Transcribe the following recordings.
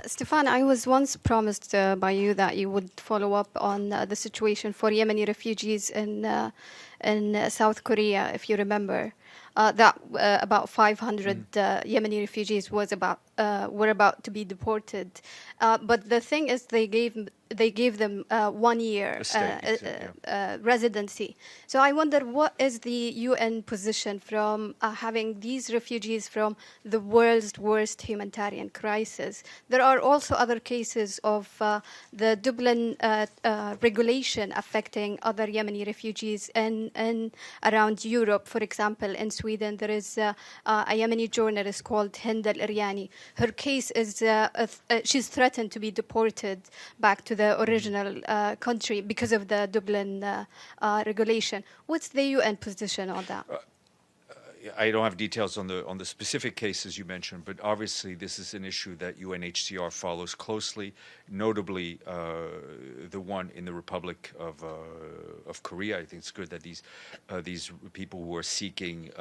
Stefan, I was once promised by you that you would follow up on the situation for Yemeni refugees in South Korea, if you remember. That about 500 Yemeni refugees were about to be deported, but the thing is, they gave them 1 year residency. So I wonder, what is the UN position from having these refugees from the world's worst humanitarian crisis? There are also other cases of the Dublin regulation affecting other Yemeni refugees in around Europe. For example, in Sweden, there is a Yemeni journalist called Hind al-Iryani. Her case is she's threatened to be deported back to the original country because of the Dublin regulation. What's the UN position on that? I don't have details on the specific cases you mentioned, but obviously this is an issue that UNHCR follows closely, notably the one in the Republic of Korea. I think it's good that these people who are seeking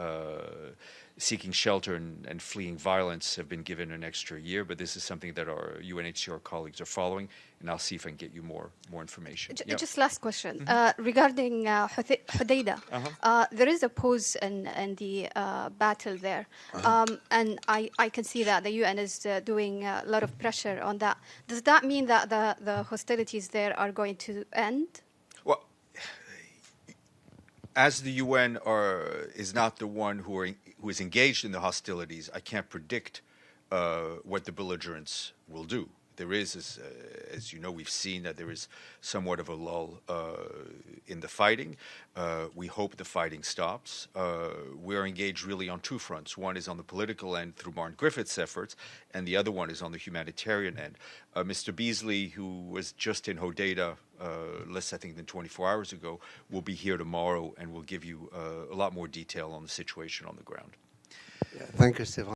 shelter and fleeing violence have been given an extra year, but this is something that our UNHCR colleagues are following, and I'll see if I can get you more information. Just last question. Regarding Hodeidah, there is a pause in the battle there, and I can see that the UN is doing a lot of pressure on that. Does that mean that the hostilities there are going to end? Well, as the UN is not the one who is engaged in the hostilities, I can't predict what the belligerents will do. There is, as you know, we've seen that there is somewhat of a lull in the fighting. We hope the fighting stops. We're engaged really on two fronts. One is on the political end through Martin Griffiths' efforts, and the other one is on the humanitarian end. Mr. Beasley, who was just in Hodeidah less, I think, than 24 hours ago, will be here tomorrow and will give you a lot more detail on the situation on the ground. Yeah, thank you, Stefan.